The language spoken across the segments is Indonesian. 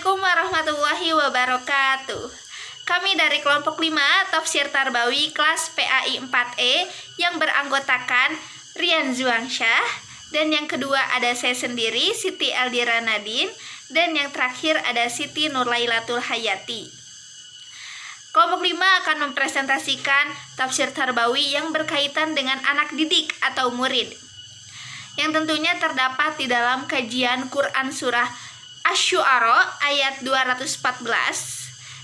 Assalamualaikum warahmatullahi wabarakatuh. Kami dari kelompok 5 Tafsir Tarbawi kelas PAI 4E yang beranggotakan Rian Zuangsyah, dan yang kedua ada saya sendiri Siti Eldira Nadine, dan yang terakhir ada Siti Nurlailatul Hayati. Kelompok 5 akan mempresentasikan tafsir Tarbawi yang berkaitan dengan anak didik atau murid, yang tentunya terdapat di dalam kajian Quran Surah Asy-Syu'ara ayat 214,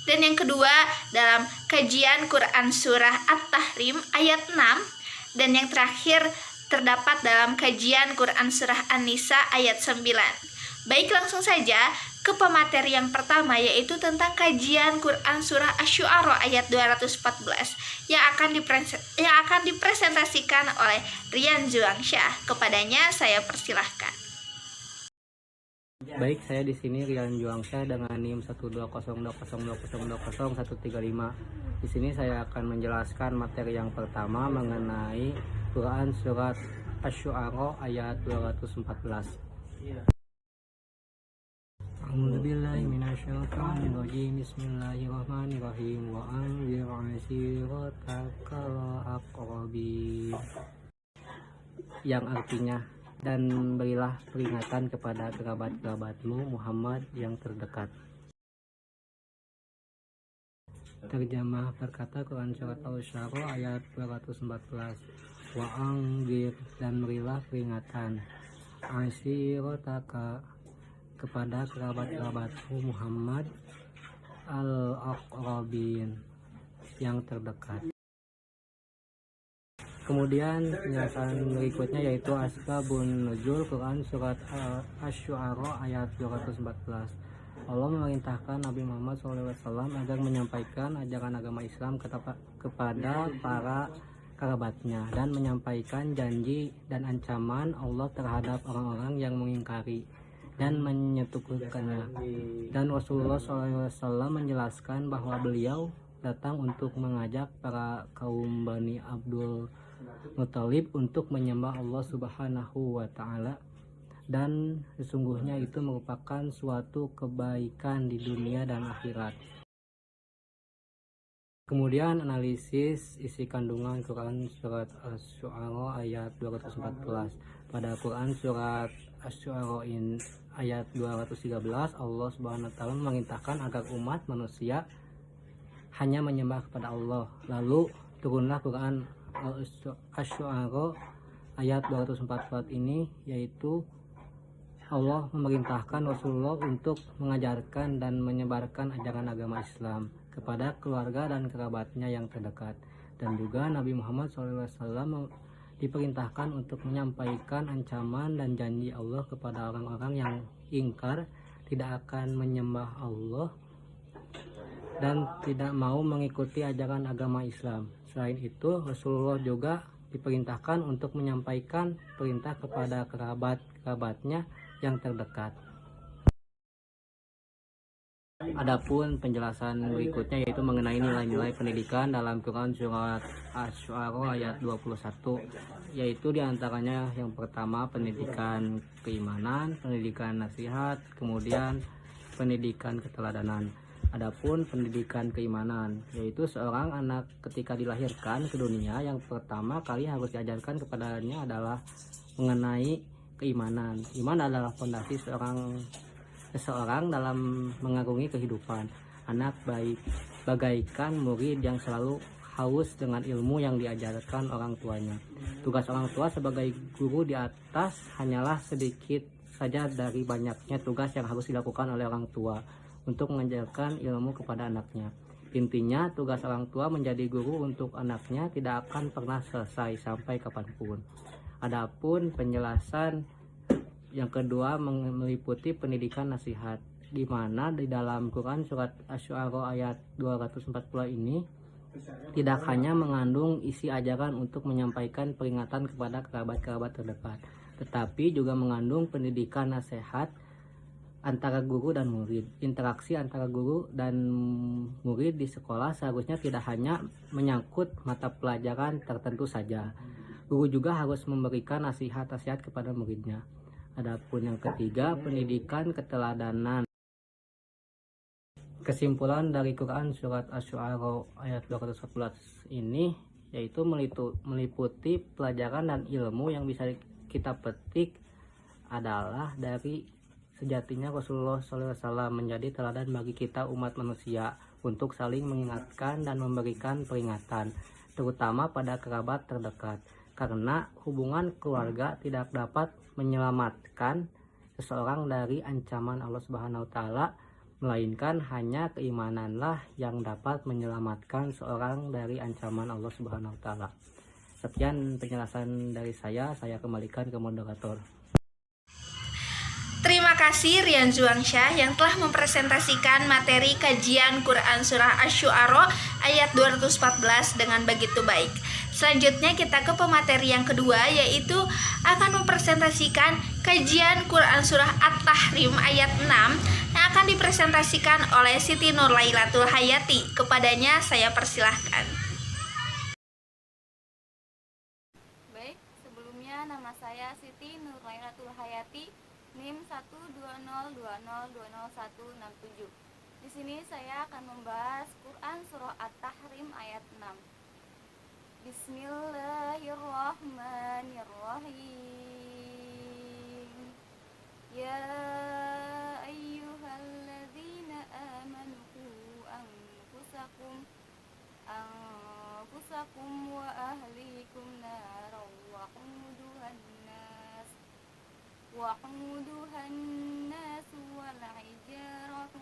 dan yang kedua dalam kajian Quran Surah At-Tahrim ayat 6, dan yang terakhir terdapat dalam kajian Quran Surah An-Nisa ayat 9. Baik, langsung saja ke pemateri yang pertama, yaitu tentang kajian Quran Surah Asy-Syu'ara ayat 214 yang akan dipresentasikan oleh Rian Zuangsyah. Kepadanya saya persilahkan. Baik, saya di sini Rian Zuangsyah dengan NIM 1202020202135. Di sini saya akan menjelaskan materi yang pertama mengenai Quran surat Asy-Syu'ara ayat 214. A'udzubillahi minasyaitonirrajim. Bismillahirrahmanirrahim. Wa anzir 'ashiratakal aqrabin. Yang artinya, dan berilah peringatan kepada kerabat-kerabatmu Muhammad yang terdekat. Terjemah berkata Quran surat Asy-Syu'ara ayat 214. Wa anzir, dan berilah peringatan, asyirataka, kepada kerabat-kerabatmu Muhammad al-aqrabin, yang terdekat. Kemudian penjelasan berikutnya yaitu asbabun nuzul Quran surat Asy-Syu'ara ayat 214. Allah memerintahkan Nabi Muhammad SAW agar menyampaikan ajaran agama Islam kepada para kerabatnya, dan menyampaikan janji dan ancaman Allah terhadap orang-orang yang mengingkari dan menyekutukannya. Dan Rasulullah SAW menjelaskan bahwa beliau datang untuk mengajak para kaum Bani Abdul Muthalib untuk menyembah Allah Subhanahu wa Ta'ala, dan sesungguhnya itu merupakan suatu kebaikan di dunia dan akhirat. Kemudian analisis isi kandungan Quran surat Asy-Syu'ara ayat 214. Pada Quran surat Asy-Syu'ara ayat 213, Allah Subhanahu wa Ta'ala memerintahkan agar umat manusia hanya menyembah kepada Allah. Lalu turunlah Quran Asy-Syu'ara ayat 244 ini, yaitu Allah memerintahkan Rasulullah untuk mengajarkan dan menyebarkan ajaran agama Islam kepada keluarga dan kerabatnya yang terdekat. Dan juga Nabi Muhammad SAW diperintahkan untuk menyampaikan ancaman dan janji Allah kepada orang-orang yang ingkar, tidak akan menyembah Allah dan tidak mau mengikuti ajaran agama Islam. Selain itu, Rasulullah juga diperintahkan untuk menyampaikan perintah kepada kerabat-kerabatnya yang terdekat. Adapun penjelasan berikutnya yaitu mengenai nilai-nilai pendidikan dalam Quran surat Asy-Syu'ara ayat 21, yaitu diantaranya yang pertama pendidikan keimanan, pendidikan nasihat, kemudian pendidikan keteladanan. Adapun pendidikan keimanan, yaitu seorang anak ketika dilahirkan ke dunia, yang pertama kali harus diajarkan kepadanya adalah mengenai keimanan. Iman adalah fondasi seseorang dalam mengarungi kehidupan. Anak baik bagaikan murid yang selalu haus dengan ilmu yang diajarkan orang tuanya. Tugas orang tua sebagai guru di atas hanyalah sedikit saja dari banyaknya tugas yang harus dilakukan oleh orang tua untuk mengajarkan ilmu kepada anaknya. Intinya, tugas orang tua menjadi guru untuk anaknya tidak akan pernah selesai sampai kapanpun. Adapun penjelasan yang kedua meliputi pendidikan nasihat, di mana di dalam Quran surat Asy-Syu'ara ayat 240 ini tidak hanya mengandung isi ajaran untuk menyampaikan peringatan kepada kerabat-kerabat terdekat, tetapi juga mengandung pendidikan nasihat antara guru dan murid. Interaksi antara guru dan murid di sekolah seharusnya tidak hanya menyangkut mata pelajaran tertentu saja. Guru juga harus memberikan nasihat-nasihat kepada muridnya. Adapun yang ketiga, pendidikan keteladanan. Kesimpulan dari Quran surat Asy-Syu'ara ayat 214 ini yaitu meliputi pelajaran dan ilmu yang bisa kita petik adalah dari sejatinya Rasulullah SAW menjadi teladan bagi kita umat manusia untuk saling mengingatkan dan memberikan peringatan, terutama pada kerabat terdekat, karena hubungan keluarga tidak dapat menyelamatkan seseorang dari ancaman Allah Subhanahu wa taala, melainkan hanya keimananlah yang dapat menyelamatkan seorang dari ancaman Allah Subhanahu wa taala. Sekian penjelasan dari saya kembalikan ke moderator. Terima kasih Rian Zuangsyah yang telah mempresentasikan materi kajian Quran Surah Asy-Syu'ara ayat 214 dengan begitu baik. Selanjutnya kita ke pemateri yang kedua, yaitu akan mempresentasikan kajian Quran Surah At-Tahrim ayat 6 yang akan dipresentasikan oleh Siti Nurlailatul Hayati. Kepadanya saya persilahkan. Baik, sebelumnya nama saya Siti Nurlailatul Hayati, NIM 12020200167. Di sini saya akan membahas Quran Surah At-Tahrim ayat 6. Bismillahirrahmanirrahim. Ya ayyuhalladzina amanu qu anfusakum wa ahlikum naran waquduhan nas wal hijaratu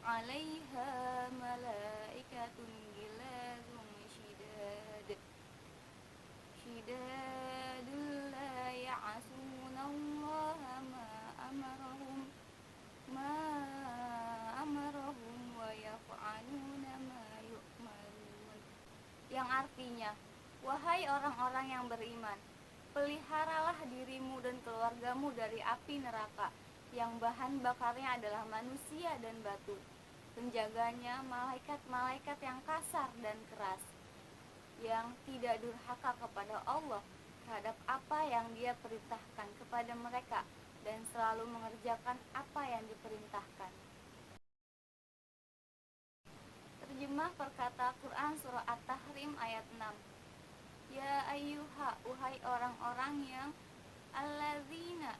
'alaiha malaikatun gilazun shidadun la ya'sunallaha ma amarahum wa yaf'aluna ma yu'marun. Yang artinya, wahai orang-orang yang beriman, peliharalah dirimu dan keluargamu dari api neraka yang bahan bakarnya adalah manusia dan batu. Penjaganya malaikat-malaikat yang kasar dan keras, yang tidak durhaka kepada Allah terhadap apa yang Dia perintahkan kepada mereka dan selalu mengerjakan apa yang diperintahkan. Terjemah perkata Quran Surah At-Tahrim ayat 6. Ya ayyuha, wahai orang-orang yang allazina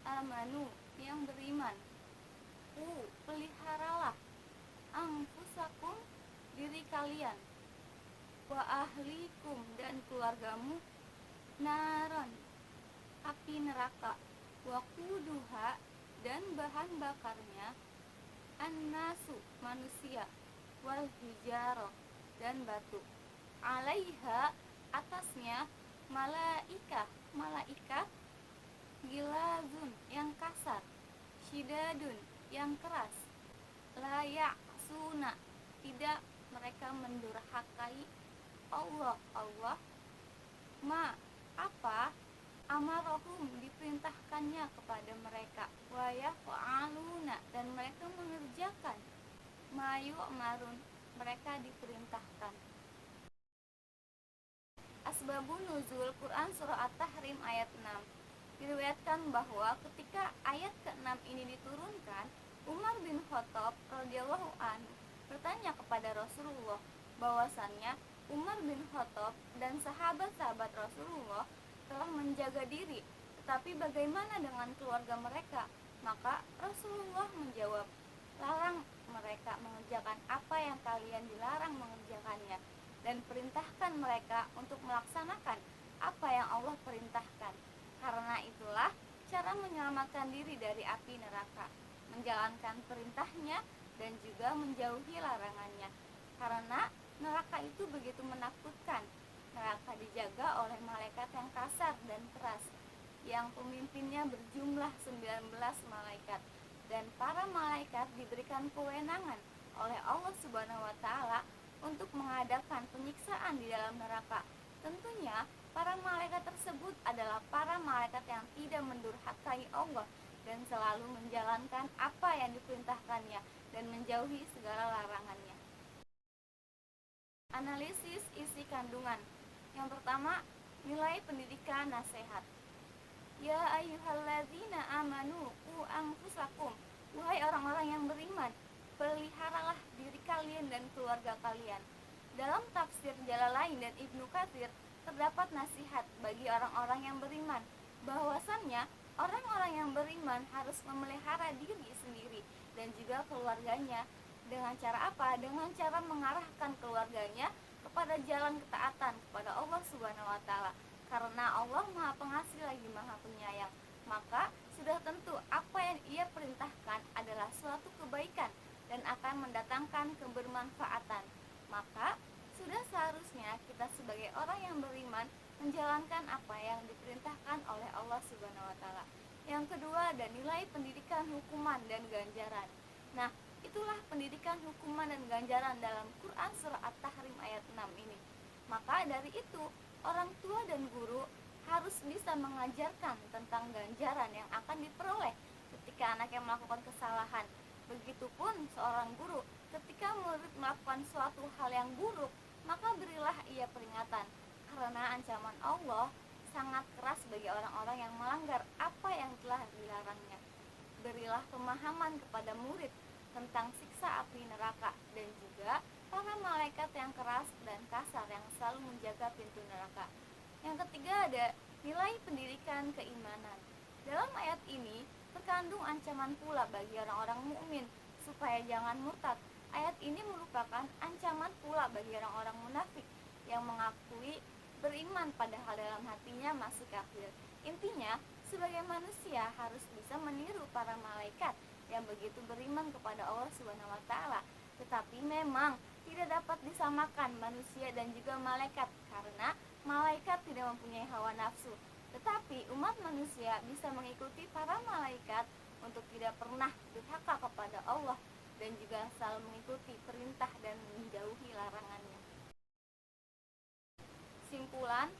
amanu, yang beriman, peliharalah anfusakum, diri kalian, wa ahlikum, dan keluargamu, naran, api neraka, waquduha, dan bahan bakarnya, annasu, manusia, wal hijarah, dan batu, 'alaiha, atasnya, malaikat, gilazun, yang kasar, shidadun, yang keras, la ya'suna, tidak mereka mendurhakai Allah, ma, apa, amarahum, diperintahkannya kepada mereka, wa yaf'aluna, dan mereka mengerjakan, ma yu'marun, mereka diperintahkan. Asbabun nuzul Quran Surah At-Tahrim ayat 6. Diriwayatkan bahwa ketika ayat ke-6 ini diturunkan, Umar bin Khattab radhiyallahu anhu bertanya kepada Rasulullah bahwasannya Umar bin Khattab dan sahabat-sahabat Rasulullah telah menjaga diri, tetapi bagaimana dengan keluarga mereka? Maka Rasulullah menjawab, larang mereka mengerjakan apa yang kalian dilarang mengerjakannya, dan perintahkan mereka untuk melaksanakan apa yang Allah perintahkan. Karena itulah cara menyelamatkan diri dari api neraka, menjalankan perintahnya dan juga menjauhi larangannya. Karena neraka itu begitu menakutkan. Neraka dijaga oleh malaikat yang kasar dan keras, yang pemimpinnya berjumlah 19 malaikat, dan para malaikat diberikan kewenangan oleh Allah Subhanahu wa taala untuk mengadakan penyiksaan di dalam neraka. Tentunya para malaikat tersebut adalah para malaikat yang tidak mendurhakai Allah dan selalu menjalankan apa yang diperintahkannya dan menjauhi segala larangannya. Analisis isi kandungan. Yang pertama, nilai pendidikan nasihat. Ya ayyuhalladzina amanu qu anfusakum, wahai orang-orang yang beriman, kalian. Dalam tafsir Jalalain dan Ibnu Katsir terdapat nasihat bagi orang-orang yang beriman, bahwasannya orang-orang yang beriman harus memelihara diri sendiri dan juga keluarganya. Dengan cara apa? Dengan cara mengarahkan keluarganya kepada jalan ketaatan kepada Allah Subhanahu wa taala. Karena Allah Maha Pengasih lagi Maha Penyayang, maka sudah tentu apa yang Ia perintahkan adalah suatu kebaikan dan akan mendatangkan kebermanfaatan. Maka sudah seharusnya kita sebagai orang yang beriman menjalankan apa yang diperintahkan oleh Allah Subhanahu wa taala. Yang kedua ada nilai pendidikan hukuman dan ganjaran. Nah, itulah pendidikan hukuman dan ganjaran dalam Quran surah At-Tahrim ayat 6 ini. Maka dari itu, orang tua dan guru harus bisa mengajarkan tentang ganjaran yang akan diperoleh ketika anaknya melakukan kesalahan. Begitupun seorang guru, ketika murid melakukan suatu hal yang buruk, maka berilah ia peringatan, karena ancaman Allah sangat keras bagi orang-orang yang melanggar apa yang telah dilarangnya. Berilah pemahaman kepada murid tentang siksa api neraka dan juga para malaikat yang keras dan kasar yang selalu menjaga pintu neraka. Yang ketiga ada nilai pendidikan keimanan. Dalam ayat ini terkandung ancaman pula bagi orang-orang mukmin supaya jangan murtad. Ayat ini merupakan ancaman pula bagi orang-orang munafik yang mengakui beriman padahal dalam hatinya masih kafir. Intinya, sebagai manusia harus bisa meniru para malaikat yang begitu beriman kepada Allah Subhanahu wa taala. Tetapi memang tidak dapat disamakan manusia dan juga malaikat karena malaikat tidak mempunyai hawa nafsu. Tetapi umat manusia bisa mengikuti para malaikat untuk tidak pernah durhaka kepada Allah dan juga selalu mengikuti perintah dan menjauhi larangannya. Simpulan,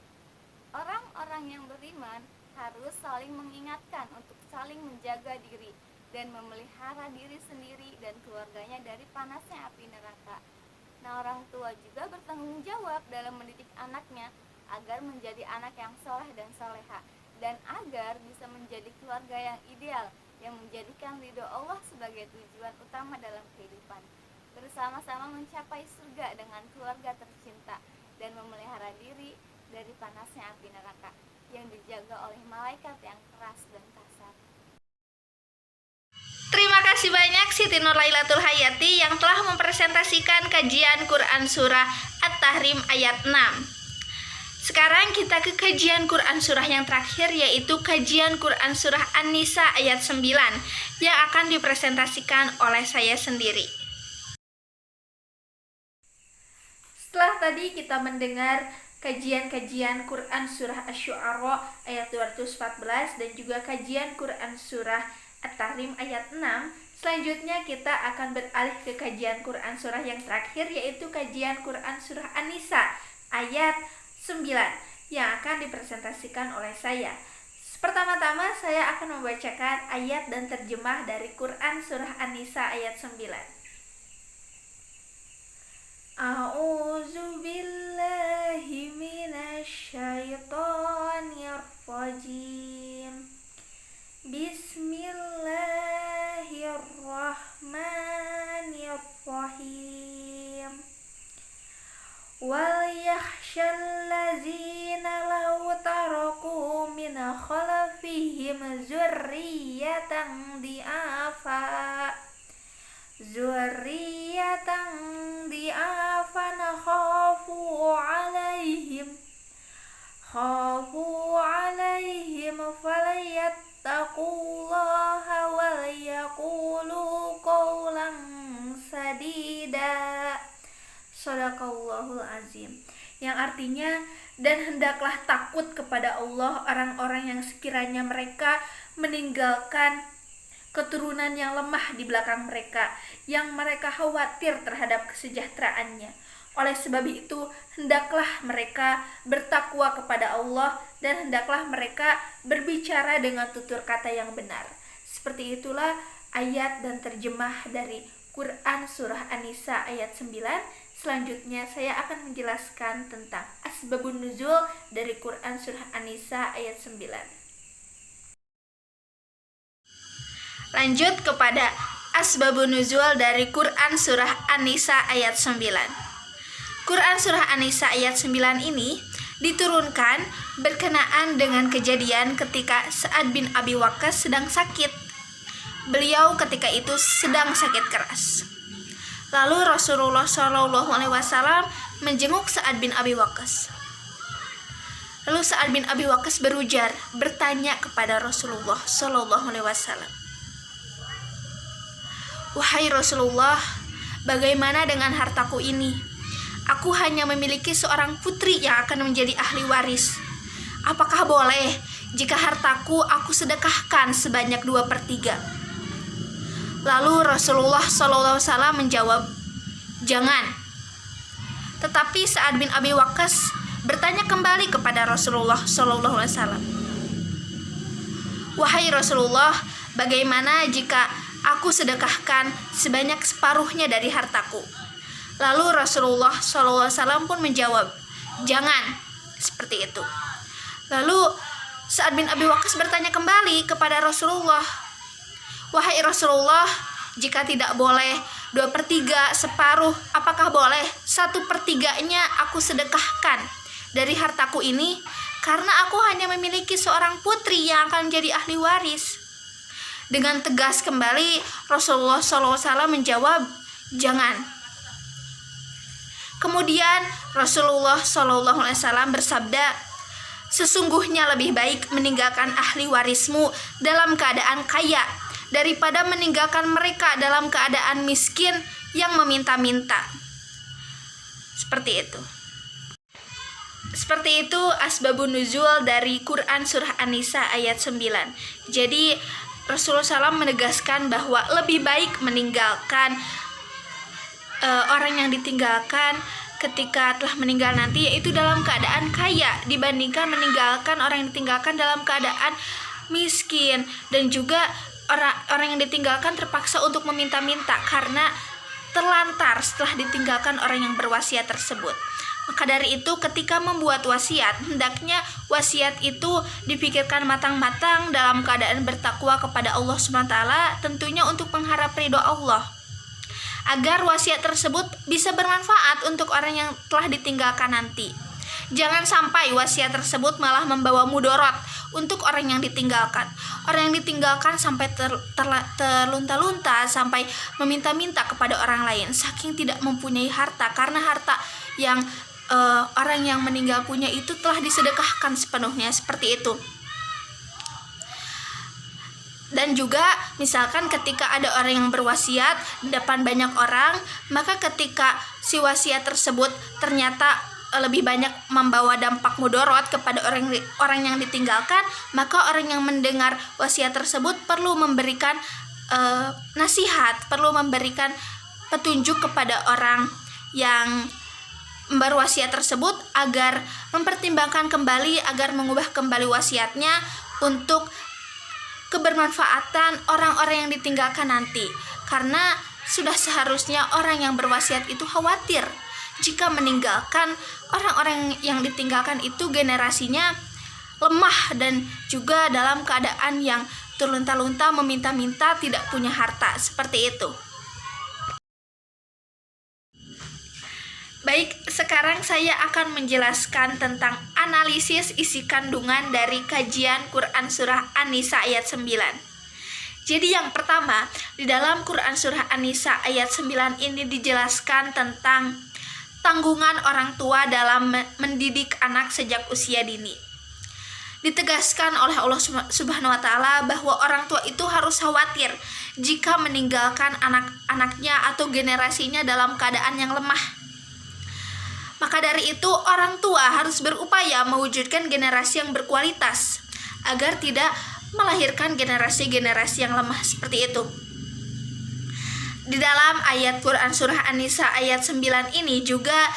orang-orang yang beriman harus saling mengingatkan untuk saling menjaga diri dan memelihara diri sendiri dan keluarganya dari panasnya api neraka. Nah, orang tua juga bertanggung jawab dalam mendidik anaknya agar menjadi anak yang soleh dan soleha, dan agar bisa menjadi keluarga yang ideal yang menjadikan ridho Allah sebagai tujuan utama dalam kehidupan. Bersama-sama mencapai surga dengan keluarga tercinta dan memelihara diri dari panasnya api neraka yang dijaga oleh malaikat yang keras dan kasar. Terima kasih banyak Siti Nurlailatul Hayati yang telah mempresentasikan kajian Quran Surah At-Tahrim ayat 6. Sekarang kita ke kajian Quran Surah yang terakhir, yaitu kajian Quran Surah An-Nisa ayat 9 yang akan dipresentasikan oleh saya sendiri. Setelah tadi kita mendengar kajian-kajian Quran Surah Asy-Syu'ara ayat 214 dan juga kajian Quran Surah At-Tahrim ayat 6, selanjutnya kita akan beralih ke kajian Quran Surah yang terakhir, yaitu kajian Quran Surah An-Nisa ayat 9 yang akan dipresentasikan oleh saya. Pertama-tama saya akan membacakan ayat dan terjemah dari Quran Surah An-Nisa ayat 9. A'udzu billahi minasy syaithanir rajim. Bismillahirrahmanirrahim. Wal yakhshal ladzina law taraku min khalfihim zurriyatan di'afan khafu alaihim falayattaqullaha wal yaqulu qawlan sadida. Shadaqallahul azim. Yang artinya, dan hendaklah takut kepada Allah orang-orang yang sekiranya mereka meninggalkan keturunan yang lemah di belakang mereka, yang mereka khawatir terhadap kesejahteraannya. Oleh sebab itu, hendaklah mereka bertakwa kepada Allah dan hendaklah mereka berbicara dengan tutur kata yang benar. Seperti itulah ayat dan terjemah dari Quran Surah An-Nisa ayat 9. Selanjutnya saya akan menjelaskan tentang asbabun nuzul dari Quran Surah An-Nisa ayat 9. Lanjut kepada asbabun nuzul dari Quran Surah An-Nisa ayat 9. Quran Surah An-Nisa ayat 9 ini diturunkan berkenaan dengan kejadian ketika Sa'ad bin Abi Waqqas sedang sakit. Beliau ketika itu sedang sakit keras. Lalu Rasulullah SAW menjenguk Sa'ad bin Abi Waqqas. Lalu Sa'ad bin Abi Waqqas bertanya kepada Rasulullah SAW, "Wahai Rasulullah, bagaimana dengan hartaku ini? Aku hanya memiliki seorang putri yang akan menjadi ahli waris. Apakah boleh jika hartaku aku sedekahkan sebanyak 2/3?" Lalu Rasulullah SAW menjawab, "Jangan." Tetapi Sa'ad bin Abi Waqqas bertanya kembali kepada Rasulullah SAW, "Wahai Rasulullah, bagaimana jika aku sedekahkan sebanyak separuhnya dari hartaku?" Lalu Rasulullah SAW pun menjawab, "Jangan." Seperti itu. Lalu Sa'ad bin Abi Waqqas bertanya kembali kepada Rasulullah, "Wahai Rasulullah, jika tidak boleh 2/3, separuh, apakah boleh 1/3-nya aku sedekahkan dari hartaku ini? Karena aku hanya memiliki seorang putri yang akan menjadi ahli waris." Dengan tegas kembali Rasulullah SAW menjawab, "Jangan." Kemudian Rasulullah SAW bersabda, "Sesungguhnya lebih baik meninggalkan ahli warismu dalam keadaan kaya daripada meninggalkan mereka dalam keadaan miskin yang meminta-minta." Seperti itu. Seperti itu asbabun nuzul dari Quran Surah An-Nisa ayat 9. Jadi Rasulullah SAW menegaskan bahwa lebih baik meninggalkan orang yang ditinggalkan ketika telah meninggal nanti, yaitu dalam keadaan kaya, dibandingkan meninggalkan orang yang ditinggalkan dalam keadaan miskin. Dan juga orang yang ditinggalkan terpaksa untuk meminta-minta karena terlantar setelah ditinggalkan orang yang berwasiat tersebut. Maka dari itu ketika membuat wasiat, hendaknya wasiat itu dipikirkan matang-matang dalam keadaan bertakwa kepada Allah SWT, tentunya untuk mengharap ridho Allah, agar wasiat tersebut bisa bermanfaat untuk orang yang telah ditinggalkan nanti. Jangan sampai wasiat tersebut malah membawa mudorot untuk orang yang ditinggalkan. Orang yang ditinggalkan sampai terlunta-lunta, sampai meminta-minta kepada orang lain, saking tidak mempunyai harta, karena harta yang orang yang meninggal punya itu telah disedekahkan sepenuhnya, seperti itu. Dan juga misalkan ketika ada orang yang berwasiat di depan banyak orang, maka ketika si wasiat tersebut ternyata lebih banyak membawa dampak mudorot kepada orang yang ditinggalkan, maka orang yang mendengar wasiat tersebut perlu memberikan nasihat, perlu memberikan petunjuk kepada orang yang berwasiat tersebut agar mempertimbangkan kembali, agar mengubah kembali wasiatnya untuk kebermanfaatan orang-orang yang ditinggalkan nanti. Karena sudah seharusnya orang yang berwasiat itu khawatir jika meninggalkan orang-orang yang ditinggalkan itu generasinya lemah dan juga dalam keadaan yang terlunta-lunta, meminta-minta, tidak punya harta, seperti itu. Baik, sekarang saya akan menjelaskan tentang analisis isi kandungan dari kajian Quran Surah An-Nisa ayat 9. Jadi yang pertama, di dalam Quran Surah An-Nisa ayat 9 ini dijelaskan tentang tanggungan orang tua dalam mendidik anak sejak usia dini. Ditegaskan oleh Allah Subhanahu wa Ta'ala bahwa orang tua itu harus khawatir jika meninggalkan anak-anaknya atau generasinya dalam keadaan yang lemah. Maka dari itu orang tua harus berupaya mewujudkan generasi yang berkualitas agar tidak melahirkan generasi-generasi yang lemah seperti itu. Di dalam ayat Quran Surah An-Nisa ayat 9 ini juga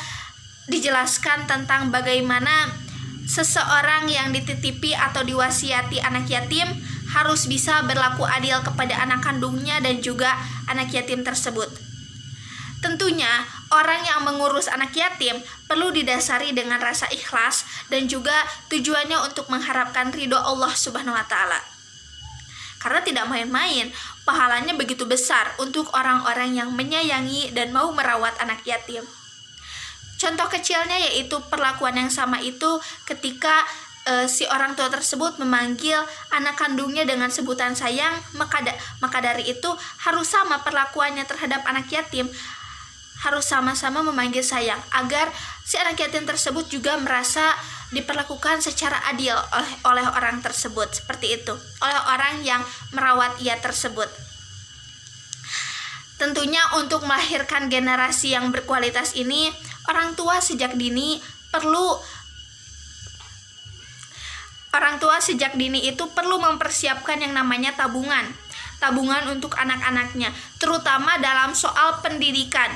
dijelaskan tentang bagaimana seseorang yang dititipi atau diwasiati anak yatim harus bisa berlaku adil kepada anak kandungnya dan juga anak yatim tersebut. Tentunya orang yang mengurus anak yatim perlu didasari dengan rasa ikhlas dan juga tujuannya untuk mengharapkan ridho Allah Subhanahu wa Ta'ala. Karena tidak main-main, pahalanya begitu besar untuk orang-orang yang menyayangi dan mau merawat anak yatim. Contoh kecilnya yaitu perlakuan yang sama itu ketika si orang tua tersebut memanggil anak kandungnya dengan sebutan sayang, maka dari itu harus sama perlakuannya terhadap anak yatim, harus sama-sama memanggil sayang agar si anak yatim tersebut juga merasa diperlakukan secara adil oleh orang tersebut, seperti itu, oleh orang yang merawat ia tersebut. Tentunya untuk melahirkan generasi yang berkualitas ini, orang tua sejak dini itu perlu mempersiapkan yang namanya tabungan untuk anak-anaknya, terutama dalam soal pendidikan.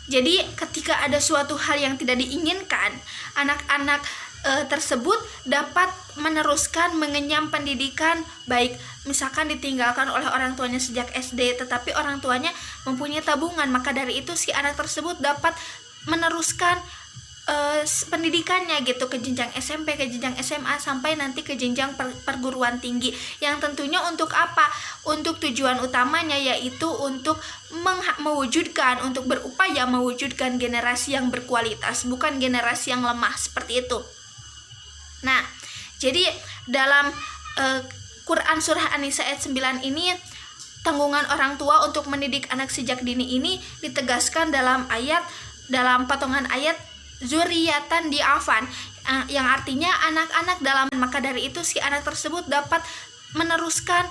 Jadi ketika ada suatu hal yang tidak diinginkan, anak-anak tersebut dapat meneruskan mengenyam pendidikan, baik misalkan ditinggalkan oleh orang tuanya sejak SD tetapi orang tuanya mempunyai tabungan, maka dari itu si anak tersebut dapat meneruskan pendidikannya gitu ke jenjang SMP, ke jenjang SMA, sampai nanti ke jenjang perguruan tinggi, yang tentunya untuk apa? Untuk tujuan utamanya yaitu untuk berupaya mewujudkan generasi yang berkualitas, bukan generasi yang lemah, seperti itu. Nah, jadi dalam Quran Surah An-Nisa ayat 9 ini, tanggungan orang tua untuk mendidik anak sejak dini ini ditegaskan dalam potongan ayat zuriyatan di'afan, yang artinya anak-anak dalam, maka dari itu si anak tersebut dapat meneruskan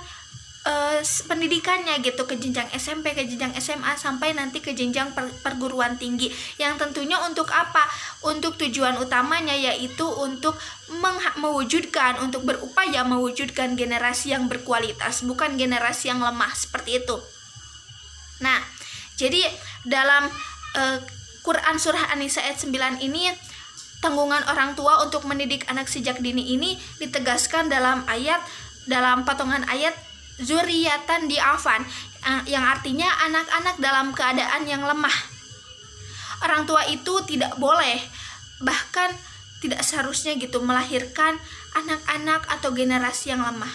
pendidikannya gitu ke jenjang SMP, ke jenjang SMA, sampai nanti ke jenjang perguruan tinggi, yang tentunya untuk apa? Untuk tujuan utamanya yaitu untuk berupaya mewujudkan generasi yang berkualitas, bukan generasi yang lemah, seperti itu. Nah, jadi dalam Quran Surah An-Nisa ayat 9 ini, tanggungan orang tua untuk mendidik anak sejak dini ini ditegaskan dalam potongan ayat zuriyatan di'afan, yang artinya anak-anak dalam keadaan yang lemah. Orang tua itu tidak boleh, bahkan tidak seharusnya gitu, melahirkan anak-anak atau generasi yang lemah.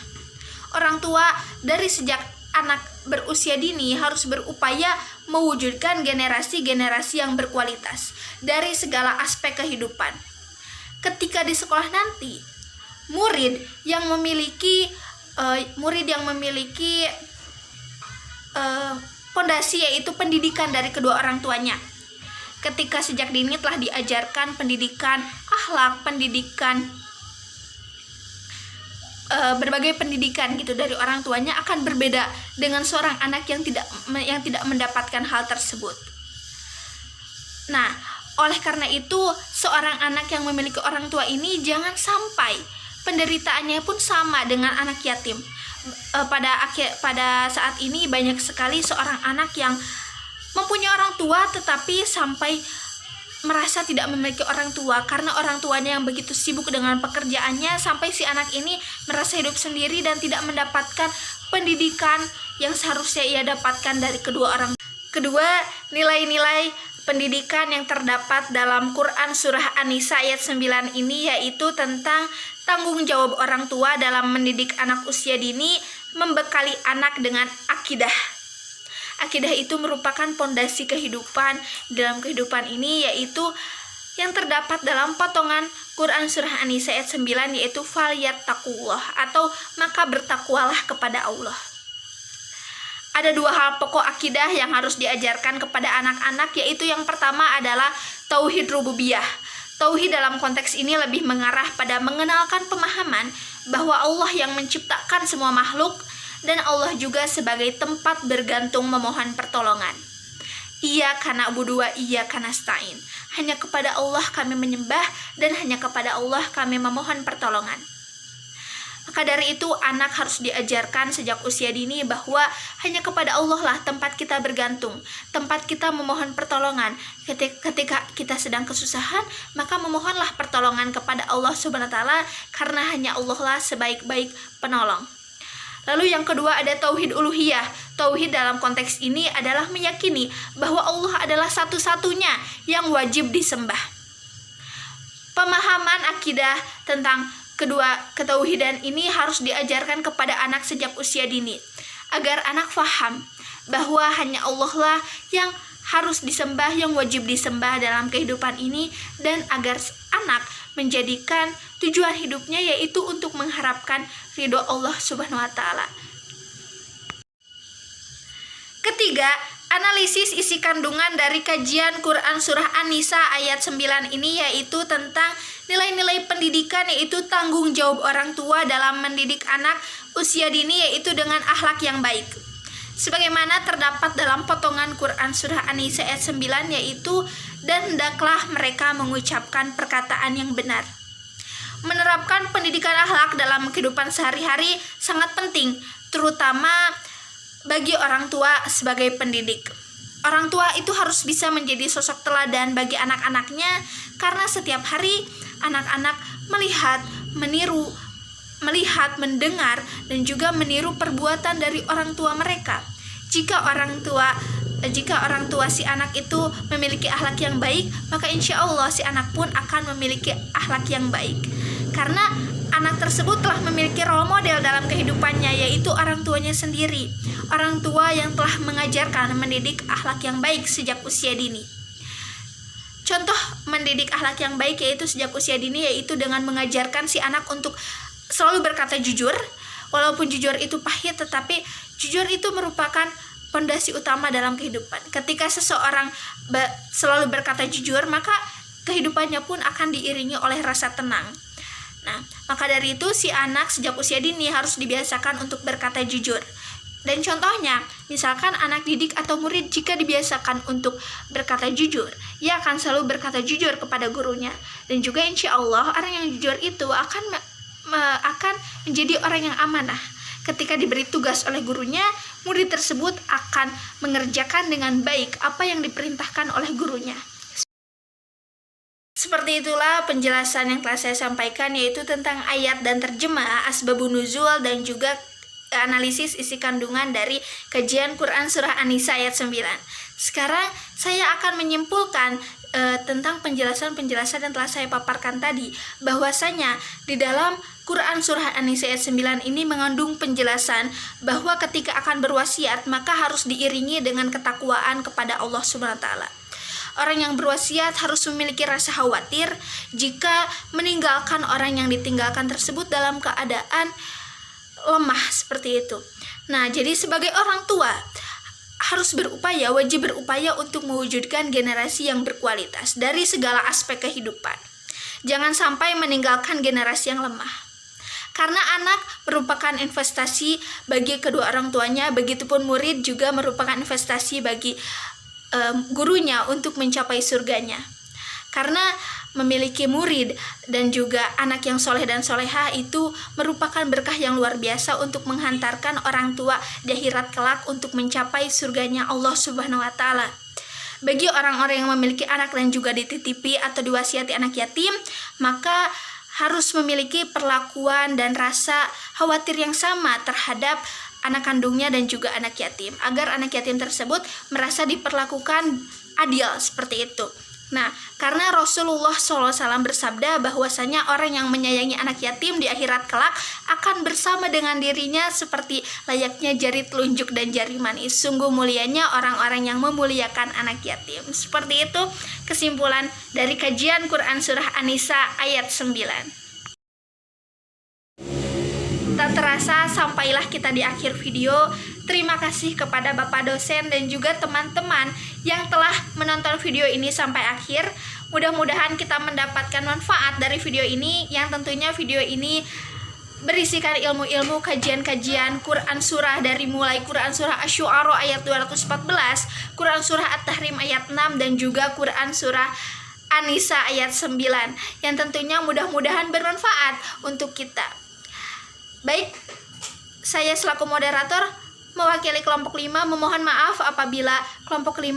Orang tua dari sejak anak berusia dini harus berupaya mewujudkan generasi-generasi yang berkualitas dari segala aspek kehidupan. Ketika di sekolah nanti, murid yang memiliki fondasi yaitu pendidikan dari kedua orang tuanya. Ketika sejak dini telah diajarkan pendidikan akhlak, pendidikan berbagai pendidikan gitu dari orang tuanya, akan berbeda dengan seorang anak yang tidak mendapatkan hal tersebut. Nah, oleh karena itu seorang anak yang memiliki orang tua ini jangan sampai penderitaannya pun sama dengan anak yatim. Pada saat ini banyak sekali seorang anak yang mempunyai orang tua tetapi sampai merasa tidak memiliki orang tua karena orang tuanya yang begitu sibuk dengan pekerjaannya, sampai si anak ini merasa hidup sendiri dan tidak mendapatkan pendidikan yang seharusnya ia dapatkan dari kedua orang. Kedua, nilai-nilai pendidikan yang terdapat dalam Quran Surah An-Nisa ayat 9 ini yaitu tentang tanggung jawab orang tua dalam mendidik anak usia dini, membekali anak dengan akidah. Akidah itu merupakan pondasi kehidupan. Dalam kehidupan ini yaitu yang terdapat dalam potongan Quran Surah An-Nisa ayat 9 yaitu falyattaqullah, atau maka bertakwalah kepada Allah. Ada dua hal pokok akidah yang harus diajarkan kepada anak-anak, yaitu yang pertama adalah tauhid rububiyah. Tauhid dalam konteks ini lebih mengarah pada mengenalkan pemahaman bahwa Allah yang menciptakan semua makhluk dan Allah juga sebagai tempat bergantung memohon pertolongan. Iyyaka na'budu wa iyyaka nasta'in. Hanya kepada Allah kami menyembah dan hanya kepada Allah kami memohon pertolongan. Maka dari itu anak harus diajarkan sejak usia dini bahwa hanya kepada Allah lah tempat kita bergantung, tempat kita memohon pertolongan. Ketika kita sedang kesusahan, maka memohonlah pertolongan kepada Allah Subhanahu wa taala, karena hanya Allah lah sebaik-baik penolong. Lalu yang kedua ada tauhid uluhiyah. Tauhid dalam konteks ini adalah meyakini bahwa Allah adalah satu-satunya yang wajib disembah. Pemahaman akidah tentang kedua ketauhidan ini harus diajarkan kepada anak sejak usia dini, agar anak faham bahwa hanya Allah lah yang harus disembah, yang wajib disembah dalam kehidupan ini, dan agar anak menjadikan tujuan hidupnya yaitu untuk mengharapkan ridho Allah Subhanahu wa taala. Ketiga, analisis isi kandungan dari kajian Quran Surah An-Nisa ayat 9 ini yaitu tentang nilai-nilai pendidikan, yaitu tanggung jawab orang tua dalam mendidik anak usia dini, yaitu dengan akhlak yang baik. Sebagaimana terdapat dalam potongan Quran Surah An-Nisa ayat 9, yaitu dan hendaklah mereka mengucapkan perkataan yang benar. Menerapkan pendidikan akhlak dalam kehidupan sehari-hari sangat penting, terutama bagi orang tua sebagai pendidik. Orang tua itu harus bisa menjadi sosok teladan bagi anak-anaknya, karena setiap hari anak-anak melihat, mendengar, dan juga meniru perbuatan dari orang tua mereka. Jika orang tua si anak itu memiliki akhlak yang baik, maka insya Allah si anak pun akan memiliki akhlak yang baik. Karena anak tersebut telah memiliki role model dalam kehidupannya, yaitu orang tuanya sendiri. Orang tua yang telah mengajarkan mendidik akhlak yang baik sejak usia dini. Contoh mendidik akhlak yang baik yaitu sejak usia dini, yaitu dengan mengajarkan si anak untuk selalu berkata jujur. Walaupun jujur itu pahit, tetapi jujur itu merupakan fondasi utama dalam kehidupan. Ketika seseorang selalu berkata jujur, maka kehidupannya pun akan diiringi oleh rasa tenang. Nah, maka dari itu si anak sejak usia dini harus dibiasakan untuk berkata jujur. Dan contohnya, misalkan anak didik atau murid jika dibiasakan untuk berkata jujur, ia akan selalu berkata jujur kepada gurunya. Dan juga insya Allah orang yang jujur itu akan menjadi orang yang amanah. Ketika diberi tugas oleh gurunya, murid tersebut akan mengerjakan dengan baik apa yang diperintahkan oleh gurunya. Seperti itulah penjelasan yang telah saya sampaikan, yaitu tentang ayat dan terjemah, asbabun nuzul, dan juga analisis isi kandungan dari kajian Quran Surah An-Nisa ayat 9. Sekarang saya akan menyimpulkan tentang penjelasan-penjelasan yang telah saya paparkan tadi, bahwasanya di dalam Quran Surah An-Nisa ayat 9 ini mengandung penjelasan bahwa ketika akan berwasiat maka harus diiringi dengan ketakwaan kepada Allah Subhanahu wa taala. Orang yang berwasiat harus memiliki rasa khawatir jika meninggalkan orang yang ditinggalkan tersebut dalam keadaan lemah seperti itu. Nah, jadi sebagai orang tua wajib berupaya untuk mewujudkan generasi yang berkualitas dari segala aspek kehidupan. Jangan sampai meninggalkan generasi yang lemah. Karena anak merupakan investasi bagi kedua orang tuanya, begitupun murid juga merupakan investasi bagi gurunya untuk mencapai surganya. Karena memiliki murid dan juga anak yang soleh dan solehah itu merupakan berkah yang luar biasa untuk menghantarkan orang tua di akhirat kelak untuk mencapai surganya Allah Subhanahu wa taala. Bagi orang-orang yang memiliki anak dan juga dititipi atau diwasiati anak yatim, maka harus memiliki perlakuan dan rasa khawatir yang sama terhadap anak kandungnya dan juga anak yatim, agar anak yatim tersebut merasa diperlakukan adil seperti itu. Nah, karena Rasulullah SAW bersabda bahwasanya orang yang menyayangi anak yatim di akhirat kelak akan bersama dengan dirinya seperti layaknya jari telunjuk dan jari manis. Sungguh mulianya orang-orang yang memuliakan anak yatim. Seperti itu kesimpulan dari kajian Quran Surah An-Nisa ayat 9. Tak terasa sampailah kita di akhir video. Terima kasih kepada Bapak dosen dan juga teman-teman yang telah menonton video ini sampai akhir. Mudah-mudahan kita mendapatkan manfaat dari video ini, yang tentunya video ini berisikan ilmu-ilmu kajian-kajian Quran Surah dari mulai Quran Surah Asy-Syu'ara ayat 214, Quran Surah At-Tahrim ayat 6, dan juga Quran Surah An-Nisa ayat 9, yang tentunya mudah-mudahan bermanfaat untuk kita. Baik, saya selaku moderator mewakili kelompok 5 memohon maaf apabila kelompok 5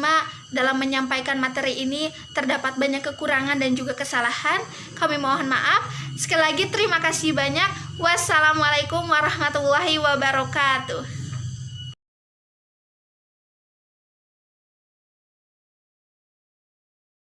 dalam menyampaikan materi ini terdapat banyak kekurangan dan juga kesalahan. Kami mohon maaf. Sekali lagi terima kasih banyak. Wassalamualaikum warahmatullahi wabarakatuh.